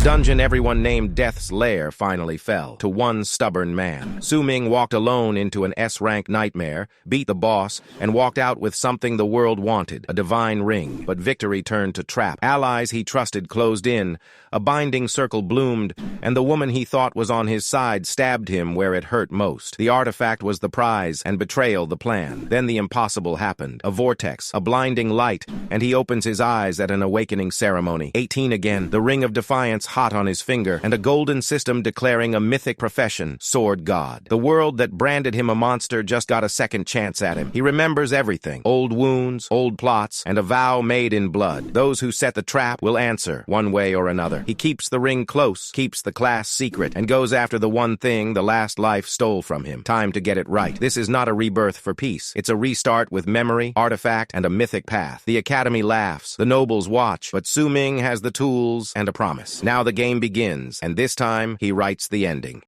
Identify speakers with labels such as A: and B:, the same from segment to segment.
A: dungeon everyone named Death's Lair finally fell to one stubborn man. Su Ming walked alone into an S-rank nightmare, beat the boss, and walked out with something the world wanted, a divine ring. But victory turned to trap. Allies he trusted closed in, a binding circle bloomed, and the woman he thought was on his side stabbed him where it hurt most. The artifact was the prize, and betrayal the plan. Then the impossible happened. A vortex, a blinding light, and he opens his eyes at an awakening ceremony. 18 again, the ring of defiance hot on his finger, and a golden system declaring a mythic profession, Sword God. The world that branded him a monster just got a second chance at him. He remembers everything. Old wounds, old plots, and a vow made in blood. Those who set the trap will answer, one way or another. He keeps the ring close, keeps the class secret, and goes after the one thing the last life stole from him. Time to get it right. This is not a rebirth for peace. It's a restart with memory, artifact, and a mythic path. The Academy laughs. The nobles watch, but Su Ming has the tools and a promise. Now the game begins, and this time, he writes the ending.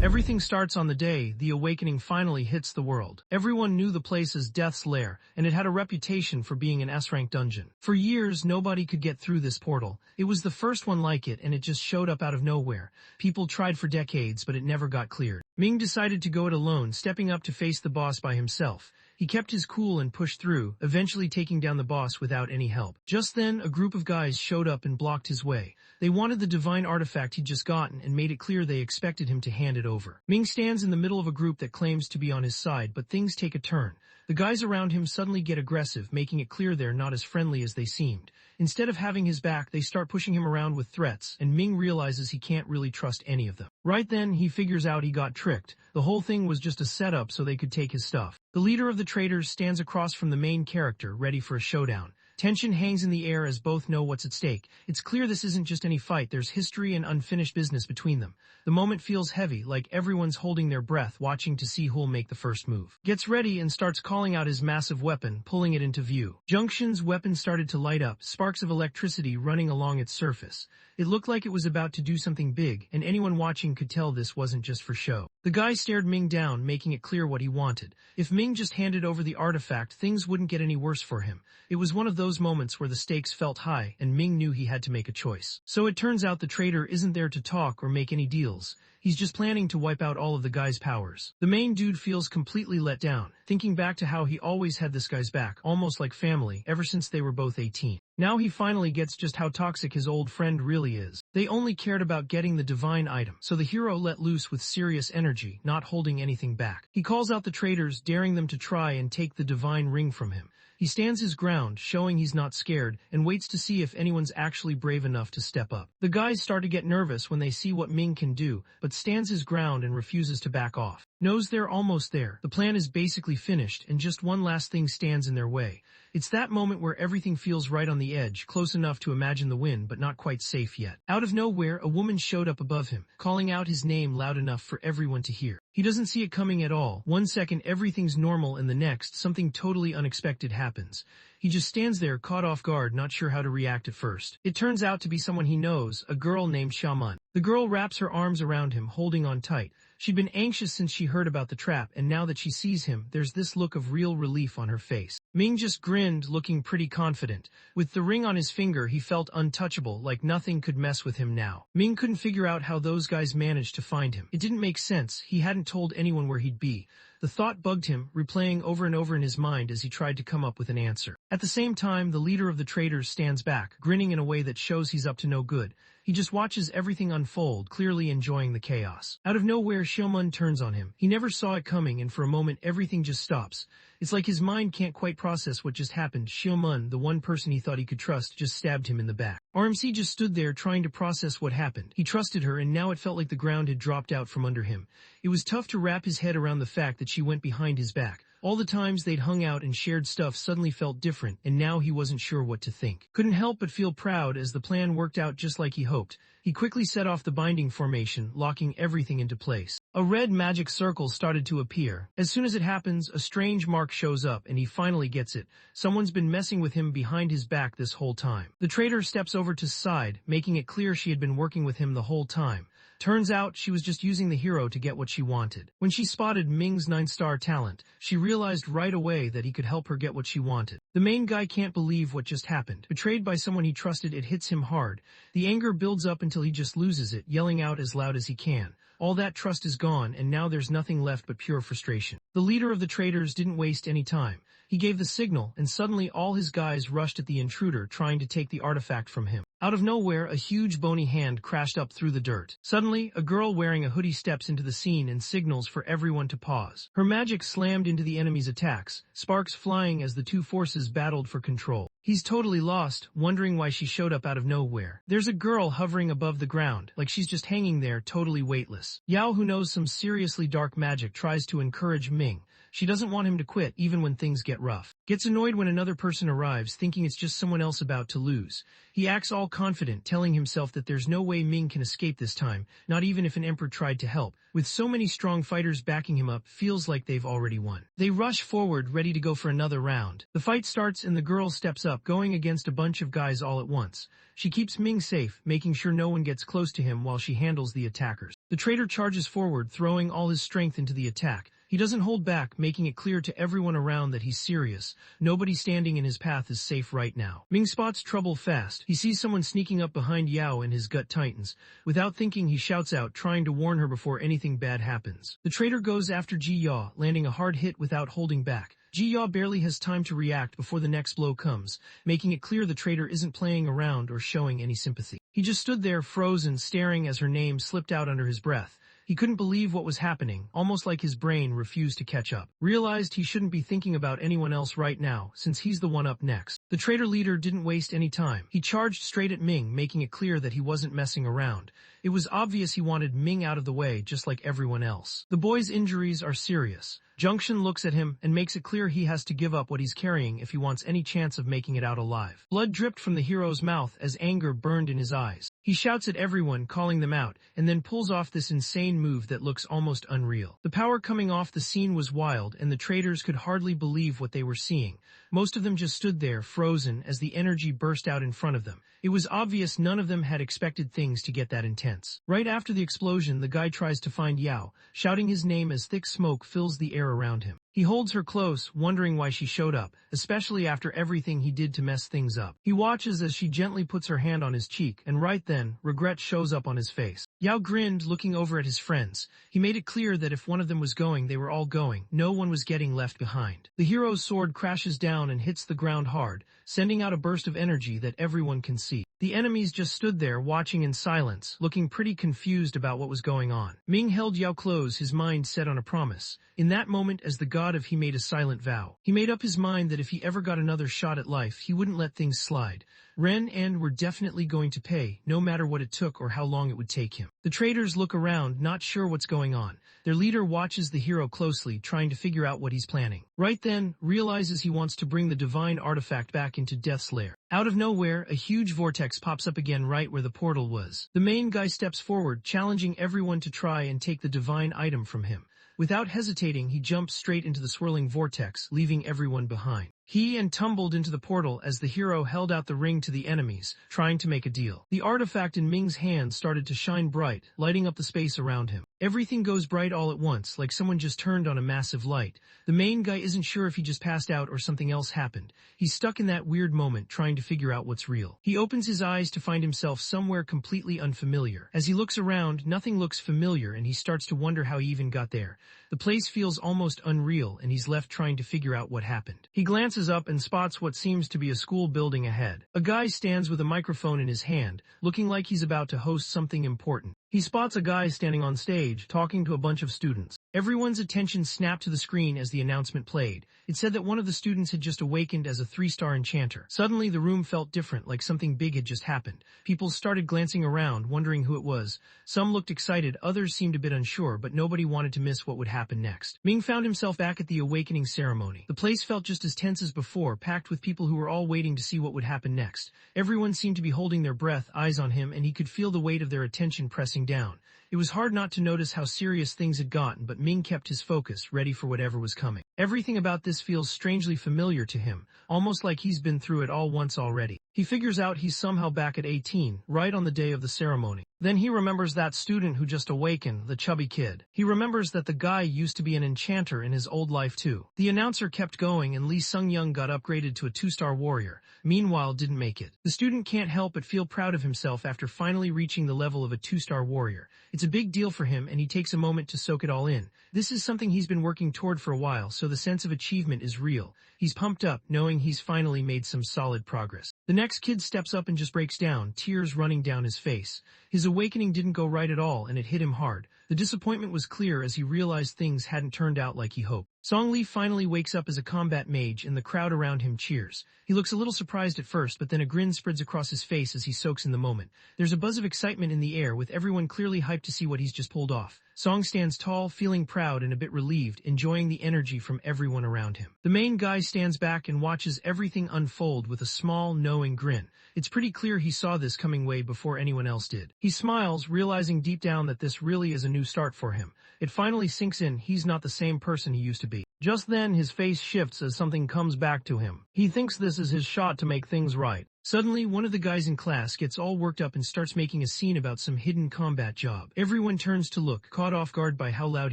B: Everything starts on the day the awakening finally hits the world. Everyone knew the place as Death's Lair, and it had a reputation for being an S-rank dungeon. For years, nobody could get through this portal. It was the first one like it, and it just showed up out of nowhere. People tried for decades, but it never got cleared. Ming decided to go it alone, stepping up to face the boss by himself. He kept his cool and pushed through, eventually taking down the boss without any help. Just then, a group of guys showed up and blocked his way. They wanted the divine artifact he'd just gotten and made it clear they expected him to hand it over. Ming stands in the middle of a group that claims to be on his side, but things take a turn. The guys around him suddenly get aggressive, making it clear they're not as friendly as they seemed. Instead of having his back, they start pushing him around with threats, and Ming realizes he can't really trust any of them. Right then, he figures out he got tricked. The whole thing was just a setup so they could take his stuff. The leader of the traitors stands across from the main character, ready for a showdown. Tension hangs in the air as both know what's at stake. It's clear this isn't just any fight, there's history and unfinished business between them. The moment feels heavy, like everyone's holding their breath, watching to see who'll make the first move. Gets ready and starts calling out his massive weapon, pulling it into view. Junction's weapon started to light up, sparks of electricity running along its surface. It looked like it was about to do something big, and anyone watching could tell this wasn't just for show. The guy stared Ming down, making it clear what he wanted. If Ming just handed over the artifact, things wouldn't get any worse for him. It was one of those moments where the stakes felt high, and Ming knew he had to make a choice. So it turns out the traitor isn't there to talk or make any deals. He's just planning to wipe out all of the guy's powers. The main dude feels completely let down, thinking back to how he always had this guy's back, almost like family, ever since they were both 18. Now he finally gets just how toxic his old friend really is. They only cared about getting the divine item, so the hero let loose with serious energy, not holding anything back. He calls out the traitors, daring them to try and take the divine ring from him. He stands his ground, showing he's not scared, and waits to see if anyone's actually brave enough to step up. The guys start to get nervous when they see what Ming can do, but stands his ground and refuses to back off. Knows they're almost there. The plan is basically finished, and just one last thing stands in their way. It's that moment where everything feels right on the edge, close enough to imagine the win, but not quite safe yet. Out of nowhere, a woman showed up above him, calling out his name loud enough for everyone to hear. He doesn't see it coming at all. One second, everything's normal, and the next, something totally unexpected happens. He just stands there, caught off guard, not sure how to react at first. It turns out to be someone he knows, a girl named Shaman. The girl wraps her arms around him, holding on tight. She'd been anxious since she heard about the trap, and now that she sees him, there's this look of real relief on her face. Ming just grinned, looking pretty confident. With the ring on his finger, he felt untouchable, like nothing could mess with him now. Ming couldn't figure out how those guys managed to find him. It didn't make sense. He hadn't told anyone where he'd be. The thought bugged him, replaying over and over in his mind as he tried to come up with an answer. At the same time, the leader of the traitors stands back, grinning in a way that shows he's up to no good. He just watches everything unfold, clearly enjoying the chaos. Out of nowhere, Xiaomun turns on him. He never saw it coming, and for a moment everything just stops. It's like his mind can't quite process what just happened. Xiaomun, the one person he thought he could trust, just stabbed him in the back. RMC just stood there trying to process what happened. He trusted her, and now it felt like the ground had dropped out from under him. It was tough to wrap his head around the fact that she went behind his back. All the times they'd hung out and shared stuff suddenly felt different, and now he wasn't sure what to think. Couldn't help but feel proud as the plan worked out just like he hoped. He quickly set off the binding formation, locking everything into place. A red magic circle started to appear. As soon as it happens, a strange mark shows up, and he finally gets it. Someone's been messing with him behind his back this whole time. The traitor steps over to his side, making it clear she had been working with him the whole time. Turns out she was just using the hero to get what she wanted. When she spotted Ming's 9-star talent, she realized realized right away that he could help her get what she wanted. The main guy can't believe what just happened. Betrayed by someone he trusted, it hits him hard. The anger builds up until he just loses it, yelling out as loud as he can. All that trust is gone, and now there's nothing left but pure frustration. The leader of the traitors didn't waste any time. He gave the signal, and suddenly all his guys rushed at the intruder, trying to take the artifact from him. Out of nowhere, a huge bony hand crashed up through the dirt. Suddenly, a girl wearing a hoodie steps into the scene and signals for everyone to pause. Her magic slammed into the enemy's attacks, sparks flying as the two forces battled for control. He's totally lost, wondering why she showed up out of nowhere. There's a girl hovering above the ground, like she's just hanging there, totally weightless. Yao, who knows some seriously dark magic, tries to encourage Ming. She doesn't want him to quit even when things get rough. Gets annoyed when another person arrives, thinking it's just someone else about to lose. He acts all confident, telling himself that there's no way Ming can escape this time, not even if an emperor tried to help. With so many strong fighters backing him up, feels like they've already won. They rush forward, ready to go for another round. The fight starts and the girl steps up, going against a bunch of guys all at once. She keeps Ming safe, making sure no one gets close to him while she handles the attackers. The traitor charges forward, throwing all his strength into the attack. He doesn't hold back, making it clear to everyone around that he's serious. Nobody standing in his path is safe right now. Ming spots trouble fast. He sees someone sneaking up behind Yao and his gut tightens. Without thinking, he shouts out, trying to warn her before anything bad happens. The traitor goes after Ji Yaw, landing a hard hit without holding back. Ji Yaw barely has time to react before the next blow comes, making it clear the traitor isn't playing around or showing any sympathy. He just stood there frozen, staring as her name slipped out under his breath. He couldn't believe what was happening, almost like his brain refused to catch up. Realized he shouldn't be thinking about anyone else right now, since he's the one up next. The traitor leader didn't waste any time. He charged straight at Ming, making it clear that he wasn't messing around. It was obvious he wanted Ming out of the way, just like everyone else. The boy's injuries are serious. Junction looks at him and makes it clear he has to give up what he's carrying if he wants any chance of making it out alive. Blood dripped from the hero's mouth as anger burned in his eyes. He shouts at everyone, calling them out, and then pulls off this insane move that looks almost unreal. The power coming off the scene was wild, and the traitors could hardly believe what they were seeing. Most of them just stood there, frozen, as the energy burst out in front of them. It was obvious none of them had expected things to get that intense. Right after the explosion, the guy tries to find Yao, shouting his name as thick smoke fills the air around him. He holds her close, wondering why she showed up, especially after everything he did to mess things up. He watches as she gently puts her hand on his cheek, and right then, regret shows up on his face. Yao grinned, looking over at his friends. He made it clear that if one of them was going, they were all going. No one was getting left behind. The hero's sword crashes down and hits the ground hard, sending out a burst of energy that everyone can see. The enemies just stood there watching in silence, looking pretty confused about what was going on. Ming held Yao close, his mind set on a promise. In that moment, as the god of he made a silent vow. He made up his mind that if he ever got another shot at life, he wouldn't let things slide. Ren and were definitely going to pay, no matter what it took or how long it would take him. The traitors look around, not sure what's going on. Their leader watches the hero closely, trying to figure out what he's planning. Right then, realizes he wants to bring the divine artifact back into Death's lair. Out of nowhere, a huge vortex pops up again right where the portal was. The main guy steps forward, challenging everyone to try and take the divine item from him. Without hesitating, he jumps straight into the swirling vortex, leaving everyone behind. He tumbled into the portal as the hero held out the ring to the enemies, trying to make a deal. The artifact in Ming's hand started to shine bright, lighting up the space around him. Everything goes bright all at once, like someone just turned on a massive light. The main guy isn't sure if he just passed out or something else happened. He's stuck in that weird moment, trying to figure out what's real. He opens his eyes to find himself somewhere completely unfamiliar. As he looks around, nothing looks familiar, and he starts to wonder how he even got there. The place feels almost unreal, and he's left trying to figure out what happened. He glances up and spots what seems to be a school building ahead. A guy stands with a microphone in his hand, looking like he's about to host something important. He spots a guy standing on stage, talking to a bunch of students. Everyone's attention snapped to the screen as the announcement played. It said that one of the students had just awakened as a 3-star enchanter. Suddenly, the room felt different, like something big had just happened. People started glancing around, wondering who it was. Some looked excited, others seemed a bit unsure, but nobody wanted to miss what would happen next. Ming found himself back at the awakening ceremony. The place felt just as tense as before, packed with people who were all waiting to see what would happen next. Everyone seemed to be holding their breath, eyes on him, and he could feel the weight of their attention pressing down. It was hard not to notice how serious things had gotten, but Ming kept his focus, ready for whatever was coming. Everything about this feels strangely familiar to him, almost like he's been through it all once already. He figures out he's somehow back at 18, right on the day of the ceremony. Then he remembers that student who just awakened, the chubby kid. He remembers that the guy used to be an enchanter in his old life too. The announcer kept going and Lee Sung-young got upgraded to a 2-star warrior, meanwhile didn't make it. The student can't help but feel proud of himself after finally reaching the level of a 2-star warrior. It's a big deal for him and he takes a moment to soak it all in. This is something he's been working toward for a while, so the sense of achievement is real. He's pumped up, knowing he's finally made some solid progress. The next kid steps up and just breaks down, tears running down his face. His awakening didn't go right at all and it hit him hard. The disappointment was clear as he realized things hadn't turned out like he hoped. Song Lee finally wakes up as a combat mage and the crowd around him cheers. He looks a little surprised at first, but then a grin spreads across his face as he soaks in the moment. There's a buzz of excitement in the air with everyone clearly hyped to see what he's just pulled off. Song stands tall, feeling proud and a bit relieved, enjoying the energy from everyone around him. The main guy stands back and watches everything unfold with a small, knowing grin. It's pretty clear he saw this coming way before anyone else did. He smiles, realizing deep down that this really is a new start for him. It finally sinks in he's not the same person he used to be. Just then his face shifts as something comes back to him. He thinks this is his shot to make things right. Suddenly, one of the guys in class gets all worked up and starts making a scene about some hidden combat job. Everyone turns to look, caught off guard by how loud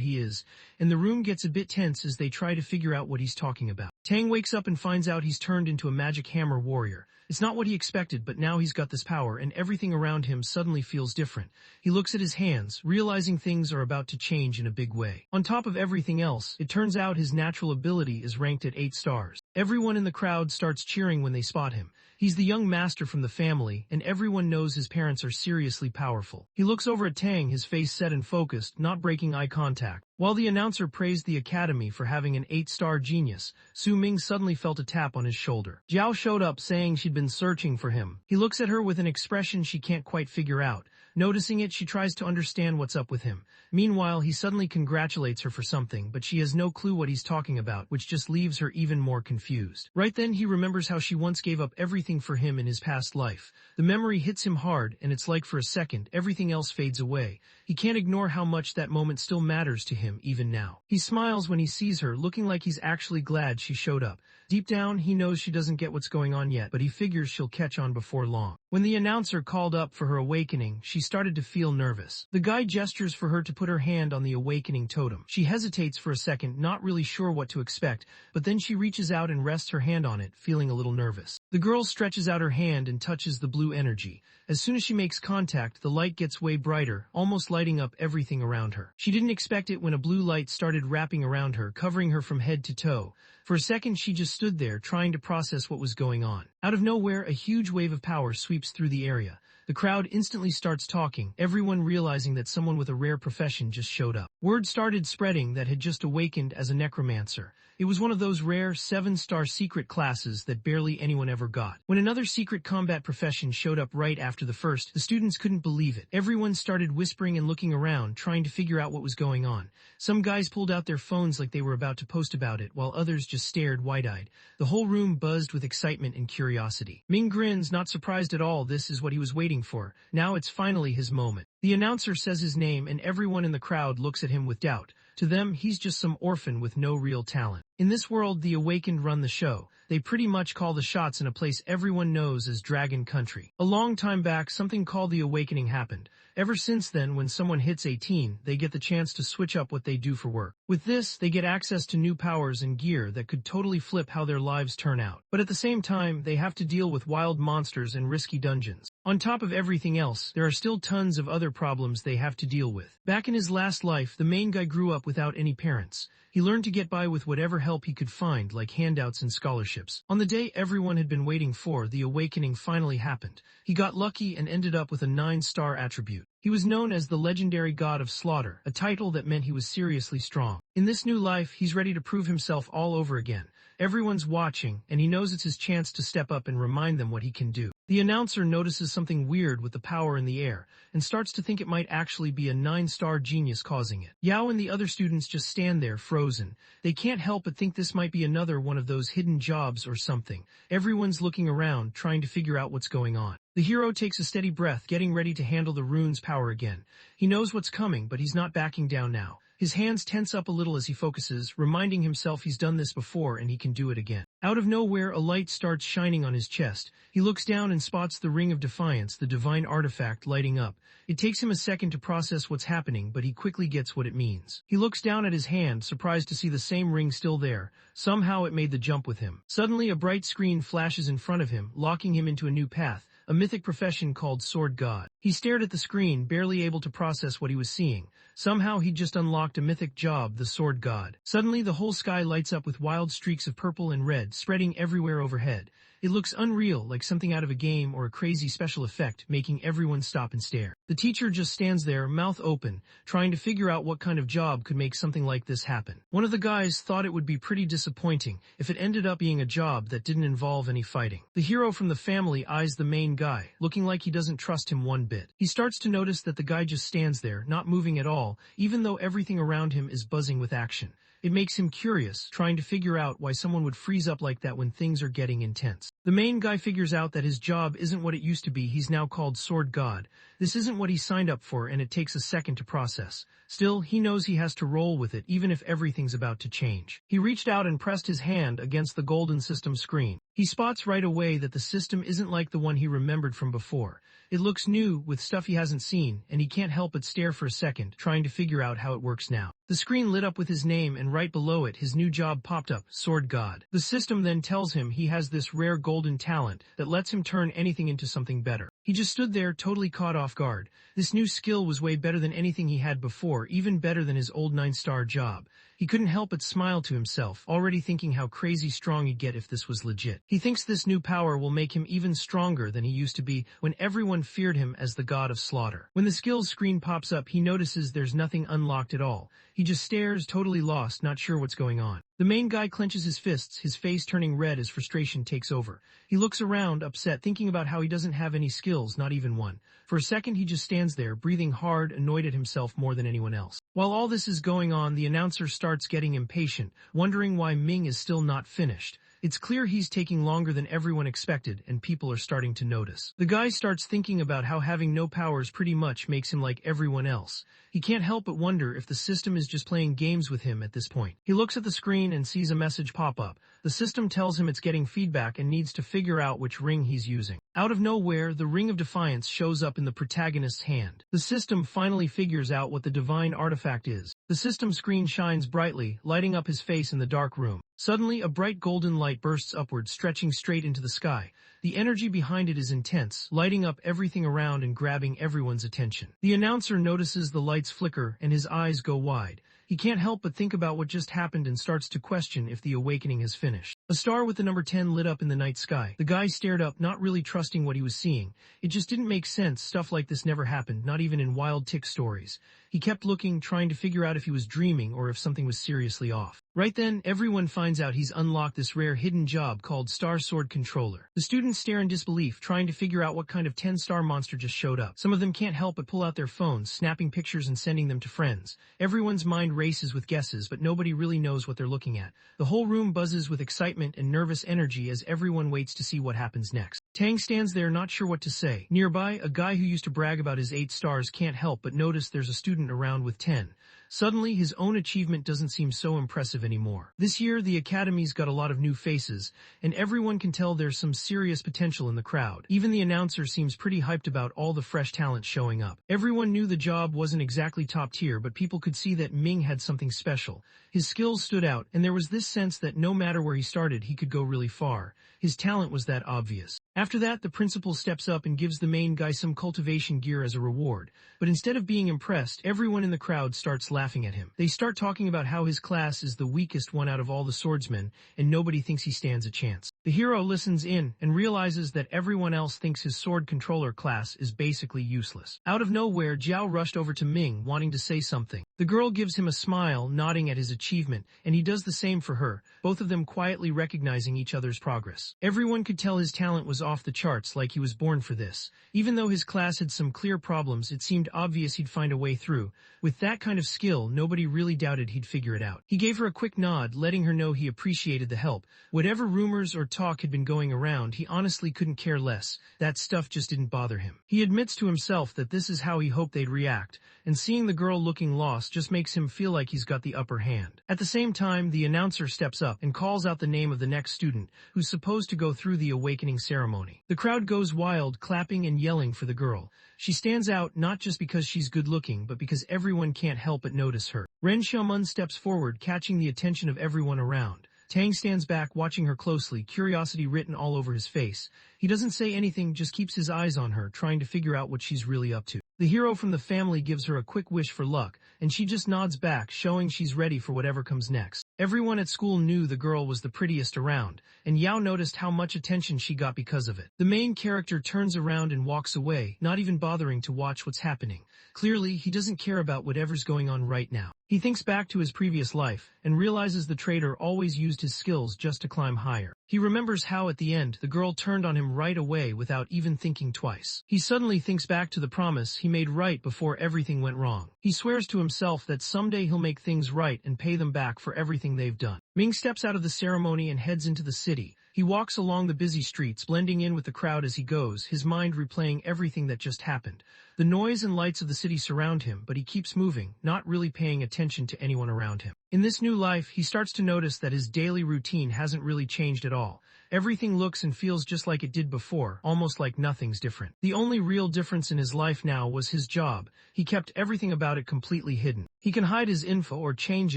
B: he is, and the room gets a bit tense as they try to figure out what he's talking about. Tang wakes up and finds out he's turned into a magic hammer warrior. It's not what he expected, but now he's got this power and everything around him suddenly feels different. He looks at his hands, realizing things are about to change in a big way. On top of everything else, it turns out his natural ability is ranked at 8 stars. Everyone in the crowd starts cheering when they spot him. He's the young master from the family, and everyone knows his parents are seriously powerful. He looks over at Tang, his face set and focused, not breaking eye contact. While the announcer praised the academy for having an 8-star genius, Su Ming suddenly felt a tap on his shoulder. Jiao showed up saying she'd been searching for him. He looks at her with an expression she can't quite figure out. Noticing it, she tries to understand what's up with him. Meanwhile, he suddenly congratulates her for something, but she has no clue what he's talking about, which just leaves her even more confused. Right then, he remembers how she once gave up everything for him in his past life. The memory hits him hard, and it's like for a second, everything else fades away. He can't ignore how much that moment still matters to him, even now. He smiles when he sees her, looking like he's actually glad she showed up. Deep down, he knows she doesn't get what's going on yet, but he figures she'll catch on before long. When the announcer called up for her awakening, she started to feel nervous. The guy gestures for her to put her hand on the awakening totem. She hesitates for a second, not really sure what to expect, but then she reaches out and rests her hand on it, feeling a little nervous. The girl stretches out her hand and touches the blue energy. As soon as she makes contact, the light gets way brighter, almost lighting up everything around her. She didn't expect it when a blue light started wrapping around her, covering her from head to toe. For a second, she just stood there, trying to process what was going on. Out of nowhere, a huge wave of power sweeps through the area. The crowd instantly starts talking, everyone realizing that someone with a rare profession just showed up. Word started spreading that had just awakened as a necromancer. It was one of those rare 7-star secret classes that barely anyone ever got. When another secret combat profession showed up right after the first, the students couldn't believe it. Everyone started whispering and looking around, trying to figure out what was going on. Some guys pulled out their phones like they were about to post about it, while others just stared wide-eyed. The whole room buzzed with excitement and curiosity. Ming grins, not surprised at all. This is what he was waiting for. Now it's finally his moment. The announcer says his name and everyone in the crowd looks at him with doubt. To them, he's just some orphan with no real talent. In this world, the Awakened run the show. They pretty much call the shots in a place everyone knows as Dragon Country. A long time back, something called the Awakening happened. Ever since then, when someone hits 18, they get the chance to switch up what they do for work. With this, they get access to new powers and gear that could totally flip how their lives turn out. But at the same time, they have to deal with wild monsters and risky dungeons. On top of everything else, there are still tons of other problems they have to deal with. Back in his last life, the main guy grew up without any parents. He learned to get by with whatever help he could find, like handouts and scholarships. On the day everyone had been waiting for, the awakening finally happened. He got lucky and ended up with a 9-star attribute. He was known as the legendary god of slaughter, a title that meant he was seriously strong. In this new life, he's ready to prove himself all over again. Everyone's watching, and he knows it's his chance to step up and remind them what he can do. The announcer notices something weird with the power in the air, and starts to think it might actually be a 9-star genius causing it. Yao and the other students just stand there, frozen. They can't help but think this might be another one of those hidden jobs or something. Everyone's looking around, trying to figure out what's going on. The hero takes a steady breath, getting ready to handle the rune's power again. He knows what's coming, but he's not backing down now. His hands tense up a little as he focuses, reminding himself he's done this before and he can do it again. Out of nowhere, a light starts shining on his chest. He looks down and spots the Ring of Defiance, the divine artifact, lighting up. It takes him a second to process what's happening, but he quickly gets what it means. He looks down at his hand, surprised to see the same ring still there. Somehow it made the jump with him. Suddenly, a bright screen flashes in front of him, locking him into a new path, a mythic profession called Sword God. He stared at the screen, barely able to process what he was seeing. Somehow he'd just unlocked a mythic job, the Sword God. Suddenly, the whole sky lights up with wild streaks of purple and red, spreading everywhere overhead. It looks unreal, like something out of a game or a crazy special effect, making everyone stop and stare. The teacher just stands there, mouth open, trying to figure out what kind of job could make something like this happen. One of the guys thought it would be pretty disappointing if it ended up being a job that didn't involve any fighting. The hero from the family eyes the main guy, looking like he doesn't trust him one bit. He starts to notice that the guy just stands there, not moving at all, even though everything around him is buzzing with action. It makes him curious, trying to figure out why someone would freeze up like that when things are getting intense. The main guy figures out that his job isn't what it used to be. He's now called Sword God. This isn't what he signed up for, and it takes a second to process. Still, he knows he has to roll with it, even if everything's about to change. He reached out and pressed his hand against the golden system screen. He spots right away that the system isn't like the one he remembered from before. It looks new, with stuff he hasn't seen, and he can't help but stare for a second, trying to figure out how it works now. The screen lit up with his name, and right below it, his new job popped up, Sword God. The system then tells him he has this rare golden talent that lets him turn anything into something better. He just stood there, totally caught off guard. This new skill was way better than anything he had before, even better than his old 9-star job. He couldn't help but smile to himself, already thinking how crazy strong he'd get if this was legit. He thinks this new power will make him even stronger than he used to be when everyone feared him as the god of slaughter. When the skills screen pops up, he notices there's nothing unlocked at all. He just stares, totally lost, not sure what's going on. The main guy clenches his fists, his face turning red as frustration takes over. He looks around, upset, thinking about how he doesn't have any skills, not even one. For a second, he just stands there, breathing hard, annoyed at himself more than anyone else. While all this is going on, the announcer starts getting impatient, wondering why Ming is still not finished. It's clear he's taking longer than everyone expected, and people are starting to notice. The guy starts thinking about how having no powers pretty much makes him like everyone else. He can't help but wonder if the system is just playing games with him at this point. He looks at the screen and sees a message pop up. The system tells him it's getting feedback and needs to figure out which ring he's using. Out of nowhere, the Ring of Defiance shows up in the protagonist's hand. The system finally figures out what the divine artifact is. The system screen shines brightly, lighting up his face in the dark room. Suddenly, a bright golden light bursts upward, stretching straight into the sky. The energy behind it is intense, lighting up everything around and grabbing everyone's attention. The announcer notices the lights flicker, and his eyes go wide. He can't help but think about what just happened and starts to question if the awakening has finished. A star with the number 10 lit up in the night sky. The guy stared up, not really trusting what he was seeing. It just didn't make sense. Stuff like this never happened, not even in wild tick stories. He kept looking, trying to figure out if he was dreaming or if something was seriously off. Right then, everyone finds out he's unlocked this rare hidden job called Star Sword Controller. The students stare in disbelief, trying to figure out what kind of 10-star monster just showed up. Some of them can't help but pull out their phones, snapping pictures and sending them to friends. Everyone's mind races with guesses, but nobody really knows what they're looking at. The whole room buzzes with excitement and nervous energy as everyone waits to see what happens next. Tang stands there, not sure what to say. Nearby, a guy who used to brag about his 8 stars can't help but notice there's a student around with 10. Suddenly, his own achievement doesn't seem so impressive anymore. This year, the Academy's got a lot of new faces, and everyone can tell there's some serious potential in the crowd. Even the announcer seems pretty hyped about all the fresh talent showing up. Everyone knew the job wasn't exactly top tier, but people could see that Ming had something special. His skills stood out, and there was this sense that no matter where he started, he could go really far. His talent was that obvious. After that, the principal steps up and gives the main guy some cultivation gear as a reward. But instead of being impressed, everyone in the crowd starts laughing at him. They start talking about how his class is the weakest one out of all the swordsmen, and nobody thinks he stands a chance. The hero listens in and realizes that everyone else thinks his sword controller class is basically useless. Out of nowhere, Jiao rushed over to Ming, wanting to say something. The girl gives him a smile, nodding at his achievement, and he does the same for her, both of them quietly recognizing each other's progress. Everyone could tell his talent was off the charts, like he was born for this. Even though his class had some clear problems, it seemed obvious he'd find a way through. With that kind of skill, nobody really doubted he'd figure it out. He gave her a quick nod, letting her know he appreciated the help. Whatever rumors or talk had been going around, he honestly couldn't care less. That stuff just didn't bother him. He admits to himself that this is how he hoped they'd react, and seeing the girl looking lost just makes him feel like he's got the upper hand. At the same time, the announcer steps up and calls out the name of the next student, who's supposed to go through the awakening ceremony. The crowd goes wild, clapping and yelling for the girl. She stands out not just because she's good-looking, but because everyone can't help but notice her. Ren Xiaomun steps forward, catching the attention of everyone around. Tang stands back, watching her closely, curiosity written all over his face. He doesn't say anything, just keeps his eyes on her, trying to figure out what she's really up to. The hero from the family gives her a quick wish for luck, and she just nods back, showing she's ready for whatever comes next. Everyone at school knew the girl was the prettiest around, and Yao noticed how much attention she got because of it. The main character turns around and walks away, not even bothering to watch what's happening. Clearly, he doesn't care about whatever's going on right now. He thinks back to his previous life, and realizes the traitor always used his skills just to climb higher. He remembers how at the end, the girl turned on him right away without even thinking twice. He suddenly thinks back to the promise he made right before everything went wrong. He swears to himself that someday he'll make things right and pay them back for everything they've done. Ming steps out of the ceremony and heads into the city. He walks along the busy streets, blending in with the crowd as he goes, his mind replaying everything that just happened. The noise and lights of the city surround him, but he keeps moving, not really paying attention to anyone around him. In this new life, he starts to notice that his daily routine hasn't really changed at all. Everything looks and feels just like it did before, almost like nothing's different. The only real difference in his life now was his job. He kept everything about it completely hidden. He can hide his info or change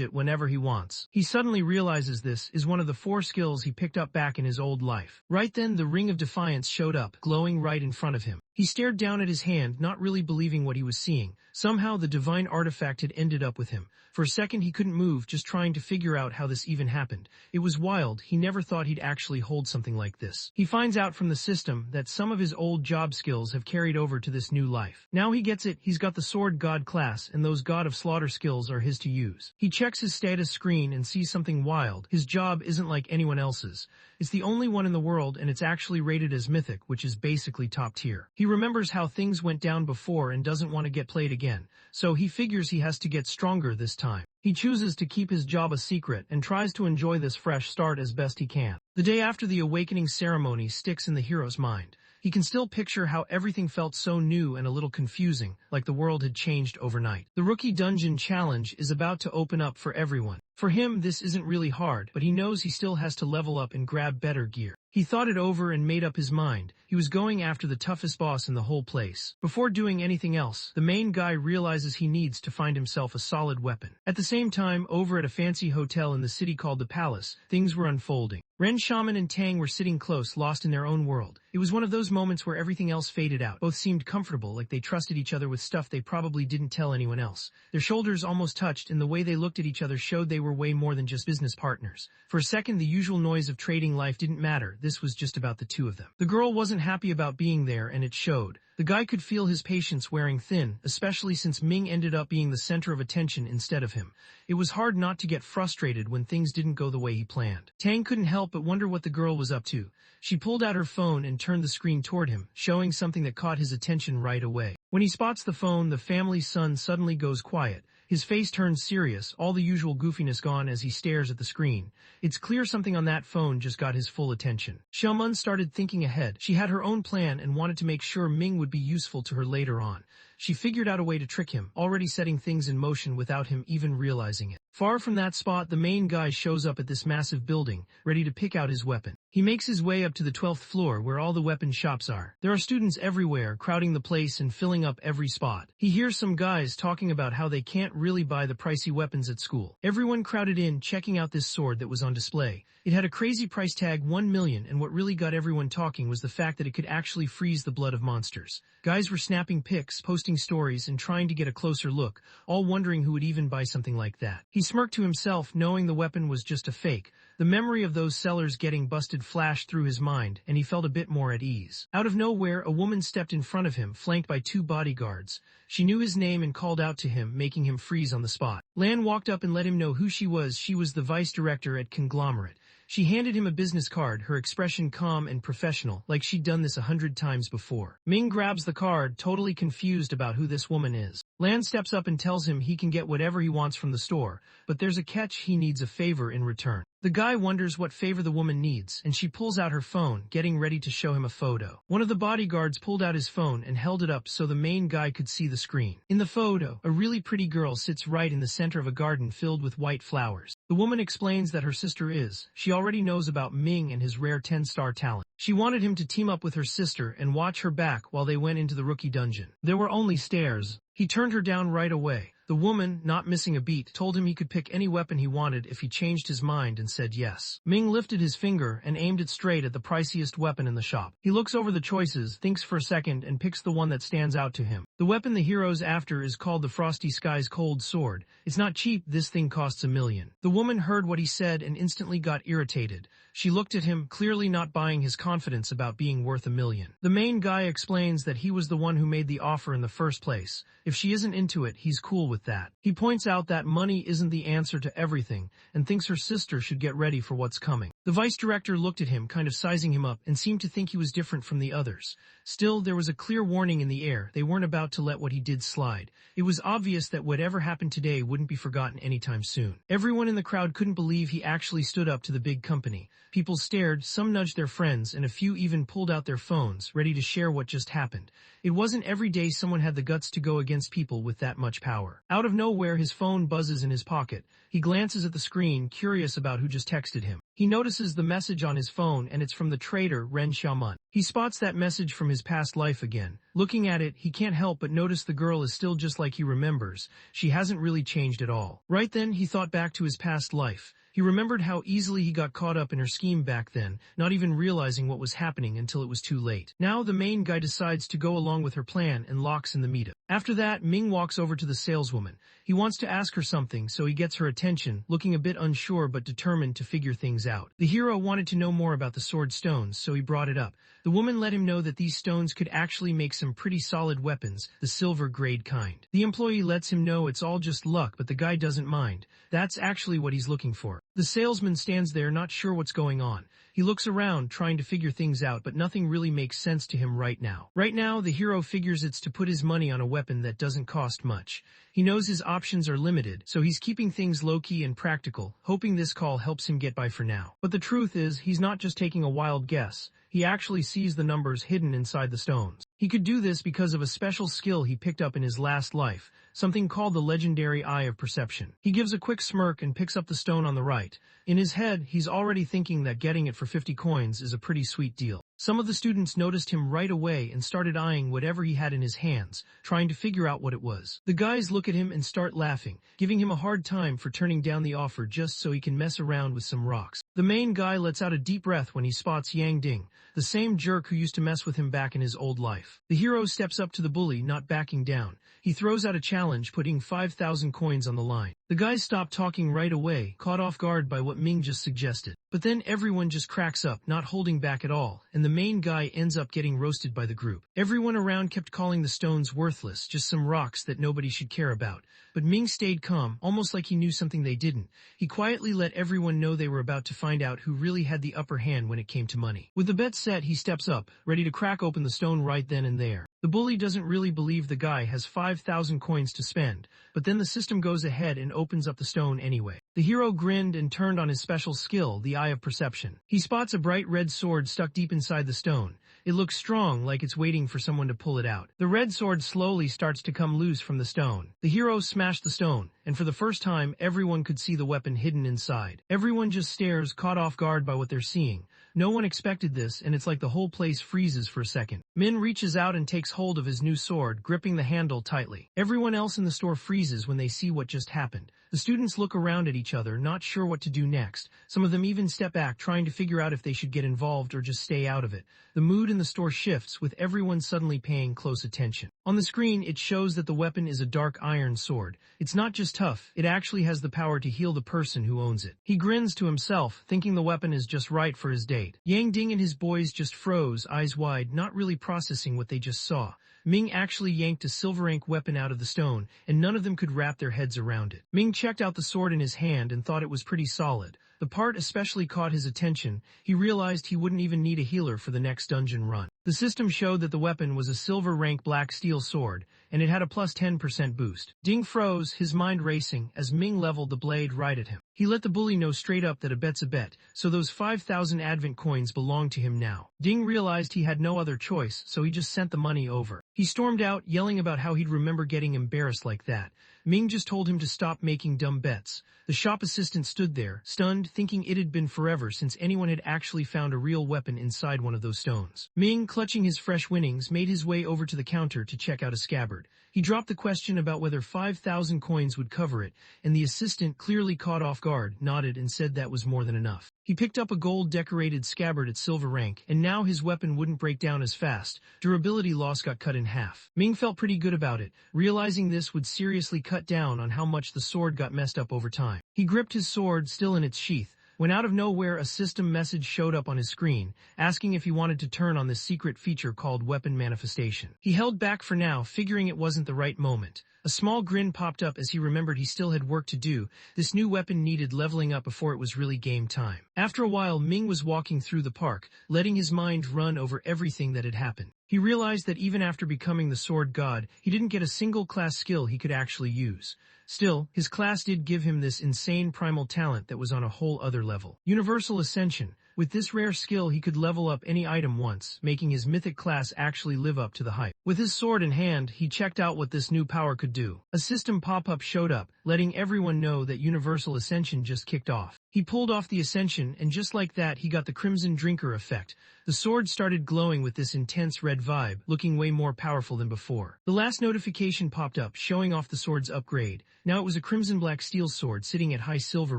B: it whenever he wants. He suddenly realizes this is one of the 4 skills he picked up back in his old life. Right then, the Ring of Defiance showed up, glowing right in front of him. He stared down at his hand, not really believing what he was seeing. Somehow the divine artifact had ended up with him. For a second he couldn't move, just trying to figure out how this even happened. It was wild, he never thought he'd actually hold something like this. He finds out from the system that some of his old job skills have carried over to this new life. Now he gets it, he's got the Sword God class, and those God of Slaughter skills are his to use. He checks his status screen and sees something wild. His job isn't like anyone else's. It's the only one in the world, and it's actually rated as mythic, which is basically top tier. He remembers how things went down before and doesn't want to get played again, so he figures he has to get stronger this time. He chooses to keep his job a secret and tries to enjoy this fresh start as best he can. The day after the awakening ceremony sticks in the hero's mind. He can still picture how everything felt so new and a little confusing, like the world had changed overnight. The Rookie Dungeon Challenge is about to open up for everyone. For him, this isn't really hard, but he knows he still has to level up and grab better gear. He thought it over and made up his mind. He was going after the toughest boss in the whole place. Before doing anything else, the main guy realizes he needs to find himself a solid weapon. At the same time, over at a fancy hotel in the city called the Palace, things were unfolding. Ren Xiaomun and Tang were sitting close, lost in their own world. It was one of those moments where everything else faded out. Both seemed comfortable, like they trusted each other with stuff they probably didn't tell anyone else. Their shoulders almost touched, and the way they looked at each other showed they were way more than just business partners. For a second, the usual noise of trading life didn't matter. This was just about the two of them. The girl wasn't happy about being there, and it showed. The guy could feel his patience wearing thin, especially since Ming ended up being the center of attention instead of him. It was hard not to get frustrated when things didn't go the way he planned. Tang couldn't help but wonder what the girl was up to. She pulled out her phone and turned the screen toward him, showing something that caught his attention right away. When he spots the phone, the family's son suddenly goes quiet. His face turns serious, all the usual goofiness gone as he stares at the screen. It's clear something on that phone just got his full attention. Xiaomun started thinking ahead. She had her own plan and wanted to make sure Ming would be useful to her later on. She figured out a way to trick him, already setting things in motion without him even realizing it. Far from that spot, the main guy shows up at this massive building, ready to pick out his weapon. He makes his way up to the 12th floor where all the weapon shops are. There are students everywhere, crowding the place and filling up every spot. He hears some guys talking about how they can't really buy the pricey weapons at school. Everyone crowded in, checking out this sword that was on display. It had a crazy price tag, 1 million, and what really got everyone talking was the fact that it could actually freeze the blood of monsters. Guys were snapping pics, posting stories, and trying to get a closer look, all wondering who would even buy something like that. He smirked to himself, knowing the weapon was just a fake. The memory of those sellers getting busted flashed through his mind, and he felt a bit more at ease. Out of nowhere, a woman stepped in front of him, flanked by 2 bodyguards. She knew his name and called out to him, making him freeze on the spot. Lan walked up and let him know who she was. She was the vice director at Conglomerate. She handed him a business card, her expression calm and professional, like she'd done this 100 times before. Ming grabs the card, totally confused about who this woman is. Lan steps up and tells him he can get whatever he wants from the store, but there's a catch: he needs a favor in return. The guy wonders what favor the woman needs, and she pulls out her phone, getting ready to show him a photo. One of the bodyguards pulled out his phone and held it up so the main guy could see the screen. In the photo, a really pretty girl sits right in the center of a garden filled with white flowers. The woman explains that her sister she already knows about Ming and his rare 10-star talent. She wanted him to team up with her sister and watch her back while they went into the rookie dungeon. There were only stairs. He turned her down right away. The woman, not missing a beat, told him he could pick any weapon he wanted if he changed his mind and said yes. Ming lifted his finger and aimed it straight at the priciest weapon in the shop. He looks over the choices, thinks for a second, and picks the one that stands out to him. The weapon the hero's after is called the Frosty Sky's Cold Sword. It's not cheap, this thing costs $1 million. The woman heard what he said and instantly got irritated. She looked at him, clearly not buying his confidence about being worth $1 million. The main guy explains that he was the one who made the offer in the first place. If she isn't into it, he's cool with that. He points out that money isn't the answer to everything and thinks her sister should get ready for what's coming. The vice director looked at him, kind of sizing him up, and seemed to think he was different from the others. Still, there was a clear warning in the air. They weren't about to let what he did slide. It was obvious that whatever happened today wouldn't be forgotten anytime soon. Everyone in the crowd couldn't believe he actually stood up to the big company. People stared, some nudged their friends, and a few even pulled out their phones, ready to share what just happened. It wasn't every day someone had the guts to go against people with that much power. Out of nowhere, his phone buzzes in his pocket. He glances at the screen, curious about who just texted him. He notices the message on his phone, and it's from the traitor, Ren Xiaoman. He spots that message from his past life again. Looking at it, he can't help but notice the girl is still just like he remembers. She hasn't really changed at all. Right then, he thought back to his past life. He remembered how easily he got caught up in her scheme back then, not even realizing what was happening until it was too late. Now the main guy decides to go along with her plan and locks in the meetup. After that, Ming walks over to the saleswoman. He wants to ask her something, so he gets her attention, looking a bit unsure but determined to figure things out. The hero wanted to know more about the sword stones, so he brought it up. The woman let him know that these stones could actually make some pretty solid weapons, the silver grade kind. The employee lets him know it's all just luck, but the guy doesn't mind. That's actually what he's looking for. The salesman stands there not sure what's going on. He looks around, trying to figure things out, but nothing really makes sense to him right now. Right now, the hero figures it's to put his money on a weapon that doesn't cost much. He knows his options are limited, so he's keeping things low-key and practical, hoping this call helps him get by for now. But the truth is, he's not just taking a wild guess. He actually sees the numbers hidden inside the stones. He could do this because of a special skill he picked up in his last life, something called the legendary Eye of Perception. He gives a quick smirk and picks up the stone on the right. In his head, he's already thinking that getting it for 50 coins is a pretty sweet deal. Some of the students noticed him right away and started eyeing whatever he had in his hands, trying to figure out what it was. The guys look at him and start laughing, giving him a hard time for turning down the offer just so he can mess around with some rocks. The main guy lets out a deep breath when he spots Yang Ding, the same jerk who used to mess with him back in his old life. The hero steps up to the bully, not backing down. He throws out a challenge, putting 5,000 coins on the line. The guys stop talking right away, caught off guard by what Ming just suggested. But then everyone just cracks up, not holding back at all, and the main guy ends up getting roasted by the group. Everyone around kept calling the stones worthless, just some rocks that nobody should care about. But Ming stayed calm, almost like he knew something they didn't. He quietly let everyone know they were about to find out who really had the upper hand when it came to money. With the bet set, he steps up, ready to crack open the stone right then and there. The bully doesn't really believe the guy has 5,000 coins to spend, but then the system goes ahead and opens up the stone anyway. The hero grinned and turned on his special skill, the Eye of Perception. He spots a bright red sword stuck deep inside the stone. It looks strong, like it's waiting for someone to pull it out. The red sword slowly starts to come loose from the stone. The hero smashed the stone, and for the first time, everyone could see the weapon hidden inside. Everyone just stares, caught off guard by what they're seeing. No one expected this, and it's like the whole place freezes for a second. Min reaches out and takes hold of his new sword, gripping the handle tightly. Everyone else in the store freezes when they see what just happened. The students look around at each other, not sure what to do next. Some of them even step back, trying to figure out if they should get involved or just stay out of it. The mood in the store shifts, with everyone suddenly paying close attention. On the screen, it shows that the weapon is a dark iron sword. It's not just tough, it actually has the power to heal the person who owns it. He grins to himself, thinking the weapon is just right for his date. Yang Ding and his boys just froze, eyes wide, not really processing what they just saw. Ming actually yanked a silver ink weapon out of the stone, and none of them could wrap their heads around it. Ming checked out the sword in his hand and thought it was pretty solid. The part especially caught his attention. He realized he wouldn't even need a healer for the next dungeon run. The system showed that the weapon was a silver rank black steel sword, and it had a plus 10% boost. Ding froze, his mind racing, as Ming leveled the blade right at him. He let the bully know straight up that a bet's a bet, so those 5,000 Advent coins belonged to him now. Ding realized he had no other choice, so he just sent the money over. He stormed out, yelling about how he'd remember getting embarrassed like that. Ming just told him to stop making dumb bets. The shop assistant stood there, stunned, thinking it had been forever since anyone had actually found a real weapon inside one of those stones. Ming, clutching his fresh winnings, made his way over to the counter to check out a scabbard. He dropped the question about whether 5,000 coins would cover it, and the assistant, clearly caught off guard, nodded and said that was more than enough. He picked up a gold-decorated scabbard at silver rank, and now his weapon wouldn't break down as fast. Durability loss got cut in half. Ming felt pretty good about it, realizing this would seriously cut down on how much the sword got messed up over time. He gripped his sword, still in its sheath, when out of nowhere a system message showed up on his screen, asking if he wanted to turn on this secret feature called Weapon Manifestation. He held back for now, figuring it wasn't the right moment. A small grin popped up as he remembered he still had work to do. This new weapon needed leveling up before it was really game time. After a while, Ming was walking through the park, letting his mind run over everything that had happened. He realized that even after becoming the sword god, he didn't get a single class skill he could actually use. Still, his class did give him this insane primal talent that was on a whole other level. Universal Ascension. With this rare skill, he could level up any item once, making his mythic class actually live up to the hype. With his sword in hand, he checked out what this new power could do. A system pop-up showed up, letting everyone know that Universal Ascension just kicked off. He pulled off the Ascension, and just like that, he got the Crimson Drinker effect. The sword started glowing with this intense red vibe, looking way more powerful than before. The last notification popped up, showing off the sword's upgrade. Now it was a Crimson Black Steel sword sitting at high silver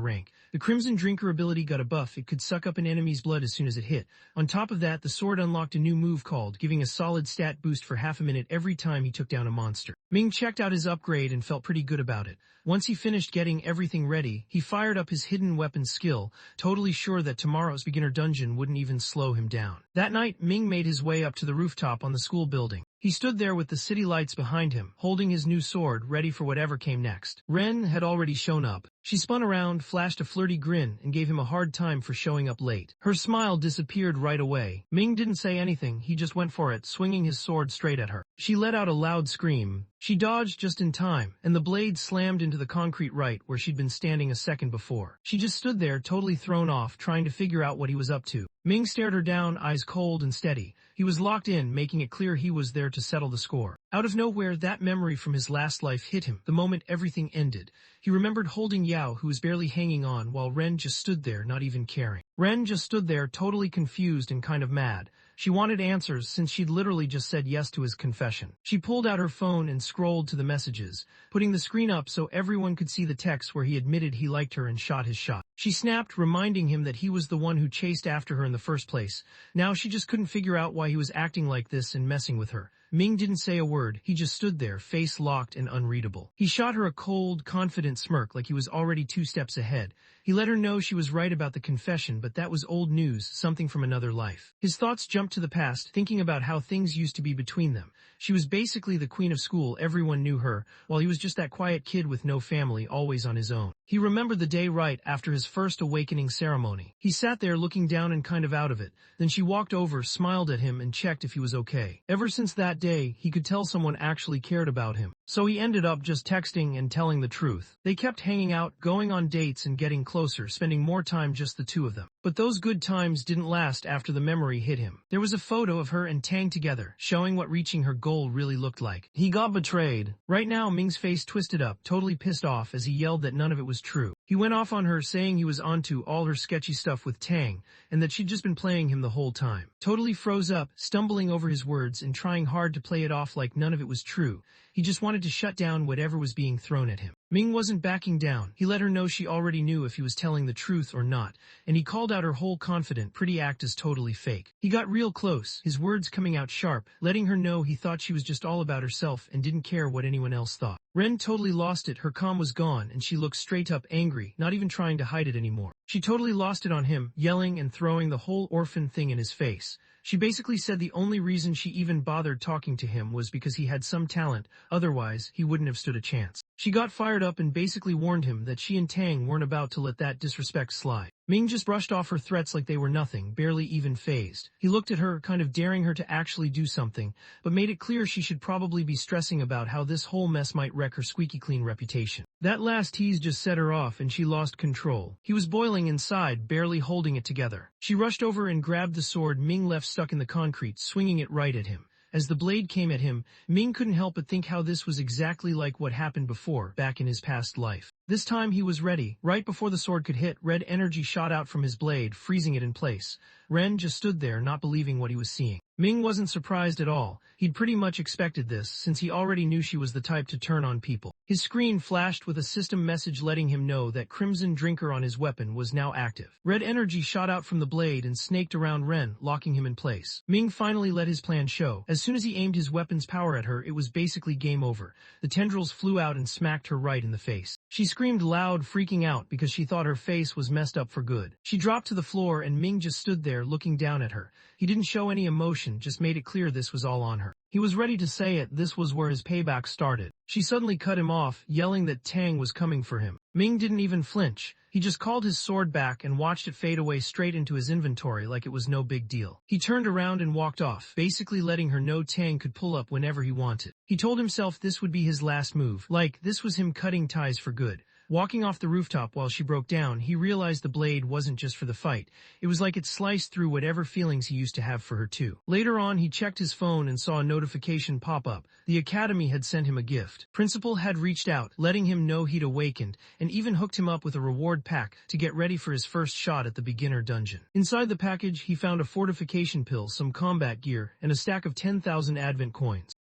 B: rank. The Crimson Drinker ability got a buff. It could suck up an enemy's blood as soon as it hit. On top of that, the sword unlocked a new move called, giving a solid stat boost for half a minute every time he took down a monster. Ming checked out his upgrade and felt pretty good about it. Once he finished getting everything ready, he fired up his hidden weapon skill, totally sure that tomorrow's beginner dungeon wouldn't even slow him down. That night, Ming made his way up to the rooftop on the school building. He stood there with the city lights behind him, holding his new sword, ready for whatever came next. Ren had already shown up. She spun around, flashed a flirty grin, and gave him a hard time for showing up late. Her smile disappeared right away. Ming didn't say anything, he just went for it, swinging his sword straight at her. She let out a loud scream. She dodged just in time, and the blade slammed into the concrete right where she'd been standing a second before. She just stood there, totally thrown off, trying to figure out what he was up to. Ming stared her down, eyes cold and steady. He was locked in, making it clear he was there to settle the score. Out of nowhere, that memory from his last life hit him, the moment everything ended. He remembered holding Yao, who was barely hanging on, while Ren just stood there, not even caring. Ren just stood there, totally confused and kind of mad. She wanted answers since she'd literally just said yes to his confession. She pulled out her phone and scrolled to the messages, putting the screen up so everyone could see the text where he admitted he liked her and shot his shot. She snapped, reminding him that he was the one who chased after her in the first place. Now she just couldn't figure out why he was acting like this and messing with her. Ming didn't say a word, he just stood there, face locked and unreadable. He shot her a cold, confident smirk like he was already 2 steps ahead. He let her know she was right about the confession, but that was old news, something from another life. His thoughts jumped to the past, thinking about how things used to be between them. She was basically the queen of school, everyone knew her, while he was just that quiet kid with no family, always on his own. He remembered the day right after his first awakening ceremony. He sat there looking down and kind of out of it. Then she walked over, smiled at him, and checked if he was okay. Ever since that day, he could tell someone actually cared about him. So he ended up just texting and telling the truth. They kept hanging out, going on dates and getting closer, spending more time just the two of them. But those good times didn't last after the memory hit him. There was a photo of her and Tang together, showing what reaching her goal really looked like. He got betrayed. Right now, Ming's face twisted up, totally pissed off as he yelled that none of it was true. He went off on her, saying he was onto all her sketchy stuff with Tang, and that she'd just been playing him the whole time. Totally froze up, stumbling over his words and trying hard to play it off like none of it was true. He just wanted to shut down whatever was being thrown at him. Ming wasn't backing down. He let her know she already knew if he was telling the truth or not, and he called out her whole confident, pretty act as totally fake. He got real close, his words coming out sharp, letting her know he thought she was just all about herself and didn't care what anyone else thought. Ren totally lost it, her calm was gone, and she looked straight up angry, not even trying to hide it anymore. She totally lost it on him, yelling and throwing the whole orphan thing in his face. She basically said the only reason she even bothered talking to him was because he had some talent, otherwise he wouldn't have stood a chance. She got fired up and basically warned him that she and Tang weren't about to let that disrespect slide. Ming just brushed off her threats like they were nothing, barely even fazed. He looked at her, kind of daring her to actually do something, but made it clear she should probably be stressing about how this whole mess might wreck her squeaky clean reputation. That last tease just set her off and she lost control. He was boiling inside, barely holding it together. She rushed over and grabbed the sword Ming left stuck in the concrete, swinging it right at him. As the blade came at him, Ming couldn't help but think how this was exactly like what happened before, back in his past life. This time he was ready. Right before the sword could hit, red energy shot out from his blade, freezing it in place. Ren just stood there, not believing what he was seeing. Ming wasn't surprised at all. He'd pretty much expected this, since he already knew she was the type to turn on people. His screen flashed with a system message letting him know that Crimson Drinker on his weapon was now active. Red energy shot out from the blade and snaked around Ren, locking him in place. Ming finally let his plan show. As soon as he aimed his weapon's power at her, it was basically game over. The tendrils flew out and smacked her right in the face. She screamed loud, freaking out because she thought her face was messed up for good. She dropped to the floor and Ming just stood there looking down at her. He didn't show any emotion, just made it clear this was all on her. He was ready to say it, this was where his payback started. She suddenly cut him off, yelling that Tang was coming for him. Ming didn't even flinch. He just called his sword back and watched it fade away straight into his inventory like it was no big deal. He turned around and walked off, basically letting her know Tang could pull up whenever he wanted. He told himself this would be his last move, like this was him cutting ties for good. Walking off the rooftop while she broke down, he realized the blade wasn't just for the fight. It was like it sliced through whatever feelings he used to have for her too. Later on, he checked his phone and saw a notification pop up. The academy had sent him a gift. Principal had reached out, letting him know he'd awakened, and even hooked him up with a reward pack to get ready for his first shot at the beginner dungeon. Inside the package, he found a fortification pill, some combat gear, and a stack of 10,000 advent coins.